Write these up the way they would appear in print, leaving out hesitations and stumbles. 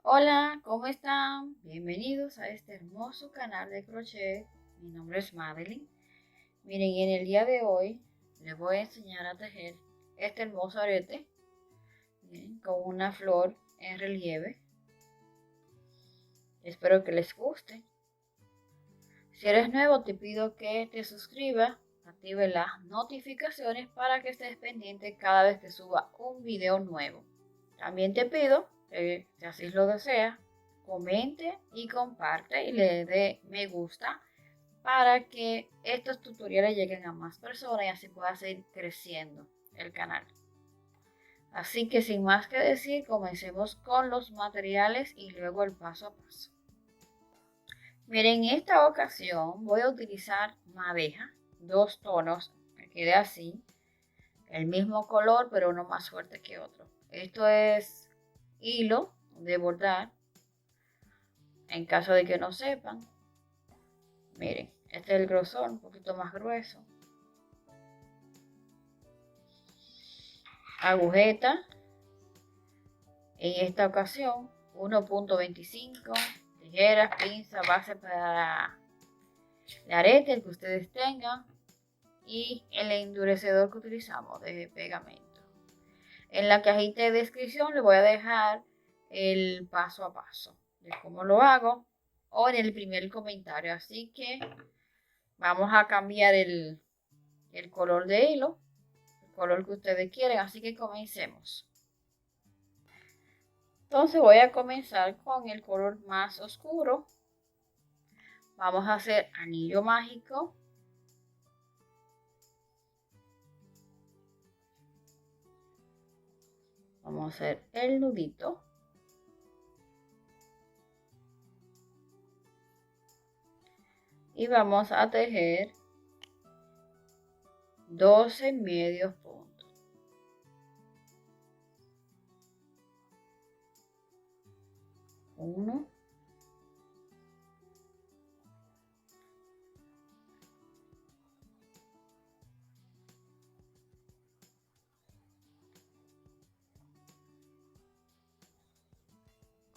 Hola, ¿cómo están? Bienvenidos a este hermoso canal de crochet. Mi nombre es Madeline. Miren, y en el día de hoy les voy a enseñar a tejer este hermoso arete, miren, con una flor en relieve. Espero que les guste. Si eres nuevo, te pido que te suscribas, active las notificaciones para que estés pendiente cada vez que suba un video nuevo. También te pido que, si así lo deseas, comente y comparte y le dé me gusta para que estos tutoriales lleguen a más personas y así pueda seguir creciendo el canal. Así que sin más que decir, comencemos con los materiales y luego el paso a paso. Miren, en esta ocasión voy a utilizar madeja, 2 tonos, que quede así, el mismo color pero uno más fuerte que otro. Esto es hilo de bordar, en caso de que no sepan. Miren, este es el grosor, un poquito más grueso. Agujeta, en esta ocasión 1.25, tijeras, pinza, base para el arete, el que ustedes tengan, y el endurecedor que utilizamos de pegamento. En la cajita de descripción les voy a dejar el paso a paso de cómo lo hago o en el primer comentario. Así que vamos a cambiar el color de hilo, el color que ustedes quieren. Así que comencemos. Entonces voy a comenzar con el color más oscuro. Vamos a hacer anillo mágico. Vamos a hacer el nudito. Y vamos a tejer 12 medios puntos. 1,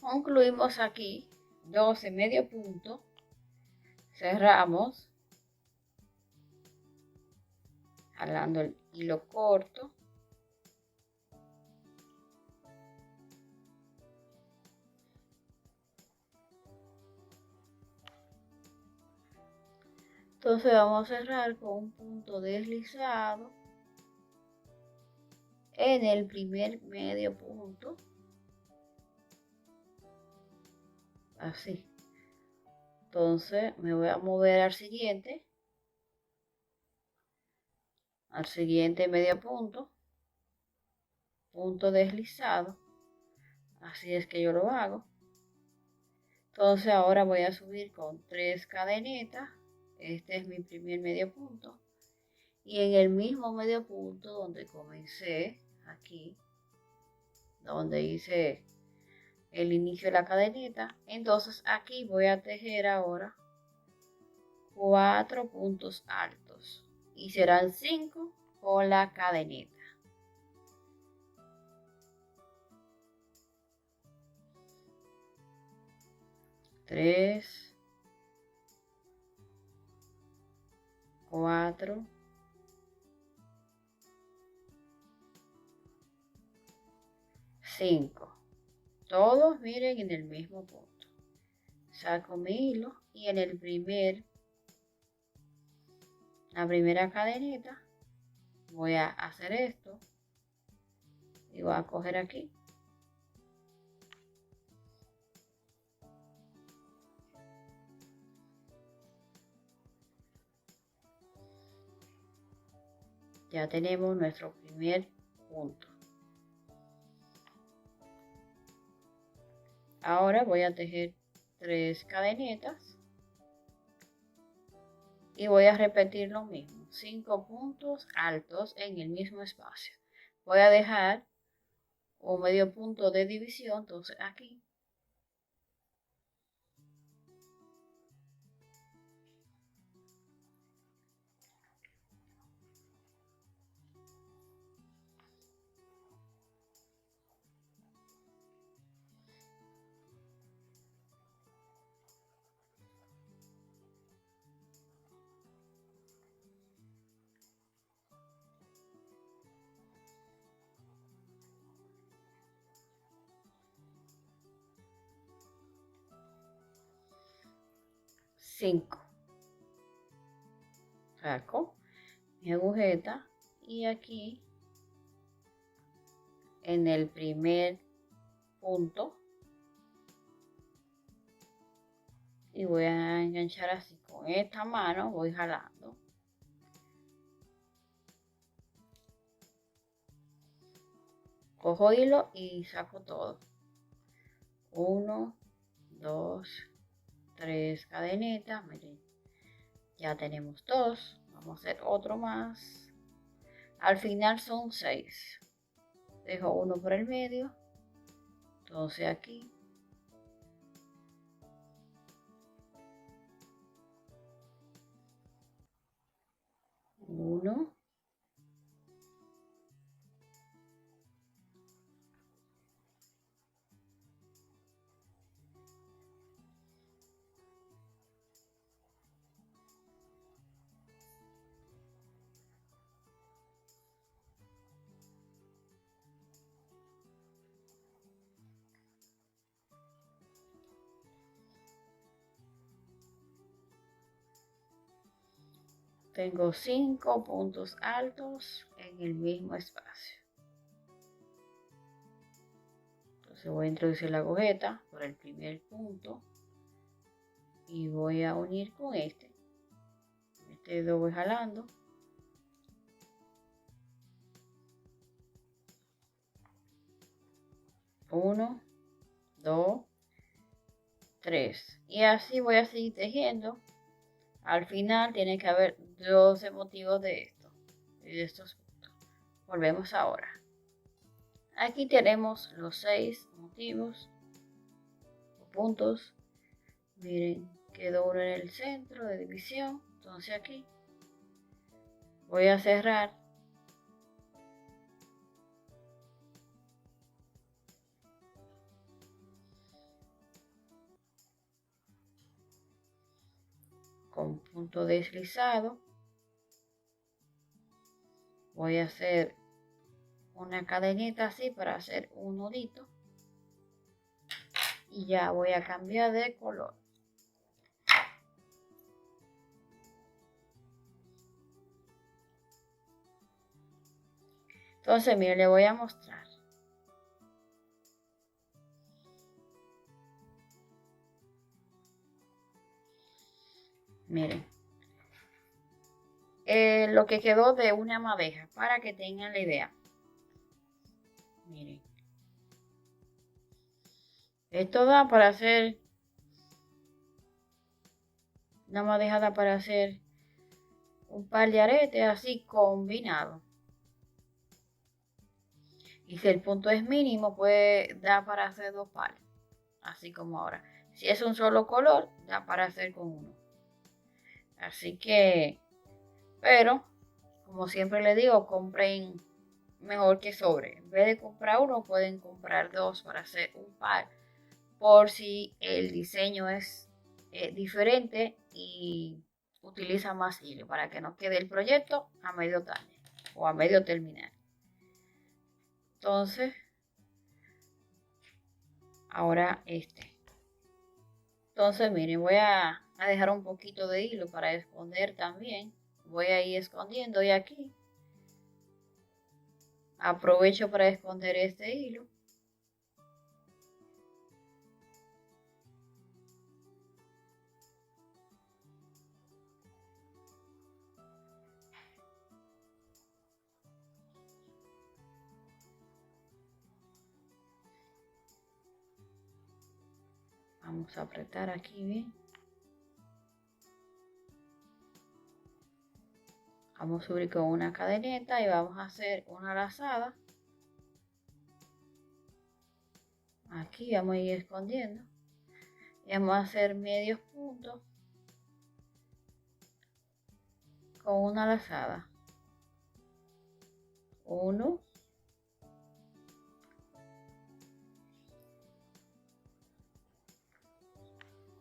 'concluimos aquí 12 medio punto, cerramos jalando el hilo corto, entonces vamos a cerrar con un punto deslizado en el primer medio punto, así. Entonces me voy a mover al siguiente medio punto, punto deslizado, así es que yo lo hago. Entonces ahora voy a subir con 3 cadenitas, este es mi primer medio punto, y en el mismo medio punto donde comencé, aquí, donde hice el inicio de la cadenita, entonces aquí voy a tejer ahora 4 puntos altos y serán 5 con la cadenita. Tres, 4, 5. Todos miren en el mismo punto. Saco mi hilo y en la primera cadenita voy a hacer esto y voy a coger aquí. Ya tenemos nuestro primer punto. Ahora voy a tejer 3 cadenitas y voy a repetir lo mismo, 5 puntos altos en el mismo espacio. Voy a dejar un medio punto de división, entonces aquí 5. Saco mi agujeta y aquí en el primer punto y voy a enganchar así con esta mano, voy jalando. Cojo hilo y saco todo. 1, 2, 3 cadenitas, miren, ya tenemos 2, vamos a hacer otro más. Al final son 6. Dejo uno por el medio, entonces aquí. 1, 5 puntos altos en el mismo espacio. Entonces voy a introducir la agujeta por el primer punto y voy a unir con este. Este dedo voy jalando. Uno, 2, 3. Y así voy a seguir tejiendo. Al final tiene que haber 12 motivos de esto, de estos puntos. Volvemos ahora. Aquí tenemos los 6 motivos o puntos. Miren, quedó uno en el centro de división. Entonces aquí voy a cerrar. Con punto deslizado. Voy a hacer una cadenita así para hacer un nudito. Y ya voy a cambiar de color. Entonces, miren, le voy a mostrar. Miren. Lo que quedó de una madeja, para que tengan la idea. Miren. Esto da para hacer una madejada para hacer un par de aretes así combinado. Y si el punto es mínimo, puede dar para hacer 2 pares, así como ahora. Si es un solo color, da para hacer con uno. Así que, pero, como siempre les digo, compren mejor que sobre. En vez de comprar uno, pueden comprar 2 para hacer un par, por si el diseño es diferente y utiliza más hilo, para que no quede el proyecto a medio talle o a medio terminar. Entonces, ahora este. Entonces, miren, voy a dejar un poquito de hilo para esconder también. Voy a ir escondiendo y aquí aprovecho para esconder este hilo. Vamos a apretar aquí bien. Vamos a subir con una cadeneta y vamos a hacer una lazada. Aquí vamos a ir escondiendo. Y vamos a hacer medios puntos con una lazada. 1,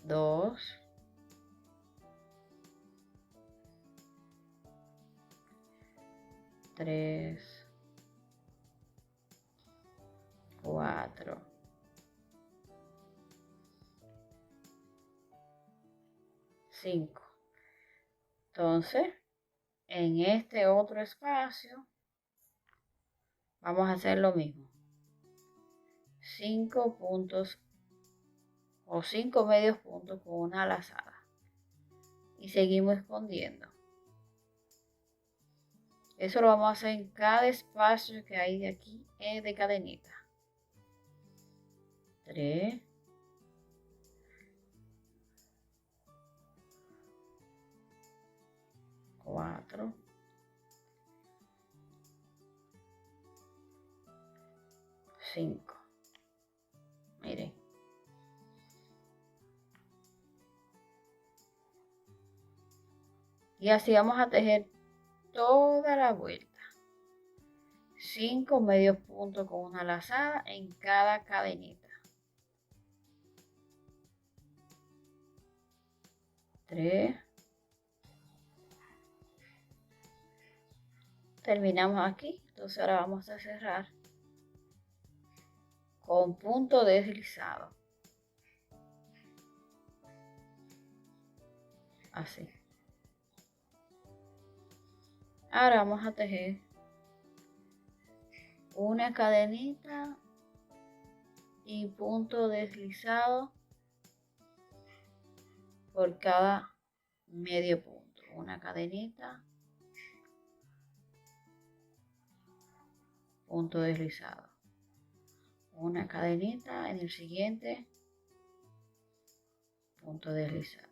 2, 3, 4, 5. Entonces, en este otro espacio, vamos a hacer lo mismo. 5 puntos o 5 medios puntos con una lazada. Y seguimos escondiendo. Eso lo vamos a hacer en cada espacio que hay de aquí de cadenita. 3. 4. 5. Miren. Y así vamos a tejer toda la vuelta. 5 medios puntos con una lazada en cada cadenita. 3. Terminamos aquí. Entonces ahora vamos a cerrar con punto deslizado. Así. Ahora vamos a tejer una cadenita y punto deslizado por cada medio punto. Una cadenita, punto deslizado. Una cadenita en el siguiente, punto deslizado.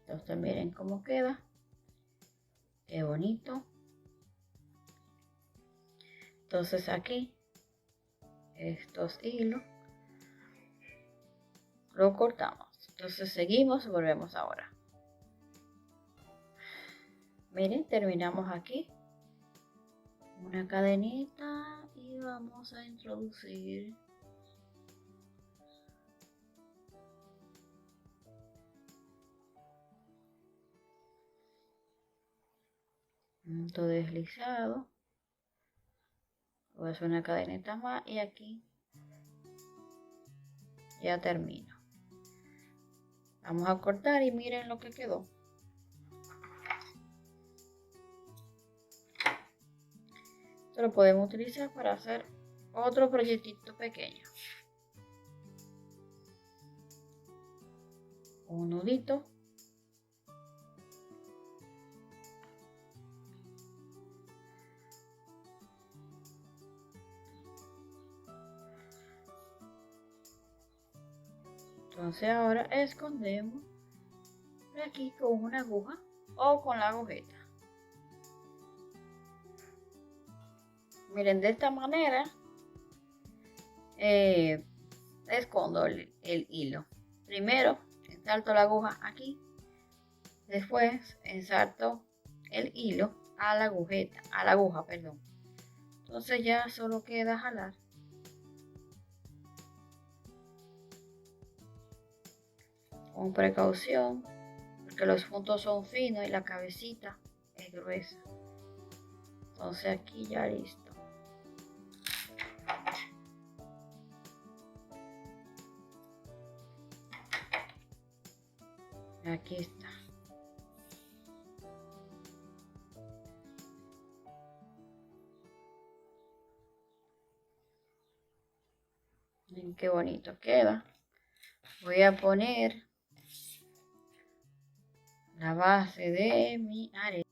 Entonces miren cómo queda. Qué bonito. Entonces aquí, estos hilos, lo cortamos. Entonces seguimos, volvemos ahora. Miren, terminamos aquí. Una cadenita y vamos a introducir punto deslizado. Voy a hacer una cadenita más y aquí ya termino. Vamos a cortar y miren lo que quedó. Esto lo podemos utilizar para hacer otro proyectito pequeño. Un nudito. Entonces ahora escondemos aquí con una aguja o con la agujeta. Miren, de esta manera escondo el hilo. Primero ensarto la aguja aquí, después ensarto el hilo a la aguja, perdón. Entonces ya solo queda jalar. Con precaución, porque los puntos son finos y la cabecita es gruesa. Entonces aquí ya listo. Aquí está. Miren qué bonito queda. Voy a poner la base de mi arete.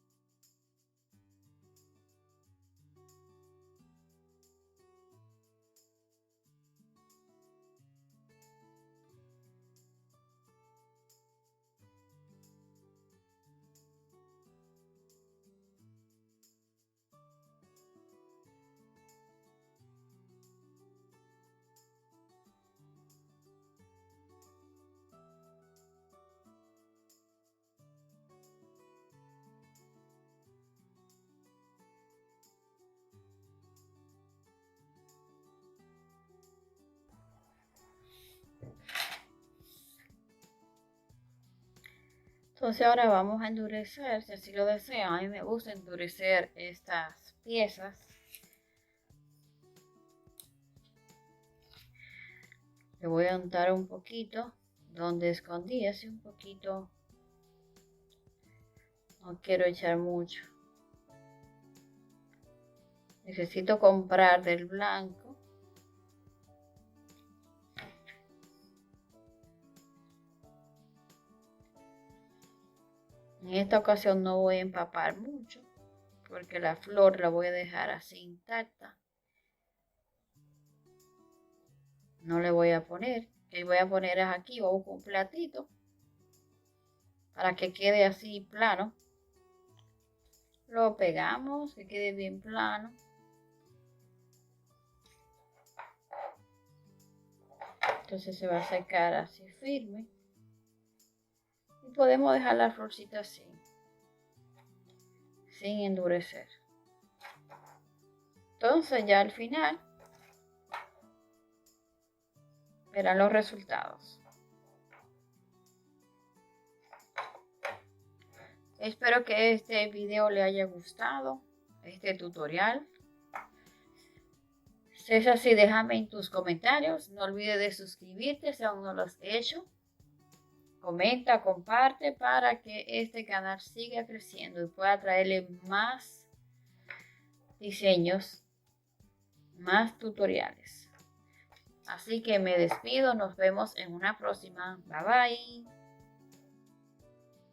Entonces ahora vamos a endurecer, si así lo desean. A mí me gusta endurecer estas piezas. Le voy a untar un poquito donde escondí, así un poquito. No quiero echar mucho. Necesito comprar del blanco. En esta ocasión no voy a empapar mucho porque la flor la voy a dejar así intacta. No le voy a poner. Que voy a poner es aquí, voy a buscar un platito para que quede así plano. Lo pegamos, que quede bien plano. Entonces se va a secar así firme. Y podemos dejar la florcita así, sin endurecer. Entonces ya al final verán los resultados. Espero que este video le haya gustado, este tutorial. Si es así, déjame en tus comentarios. No olvides de suscribirte si aún no lo has hecho. Comenta, comparte para que este canal siga creciendo y pueda traerle más diseños, más tutoriales. Así que me despido, nos vemos en una próxima. Bye bye.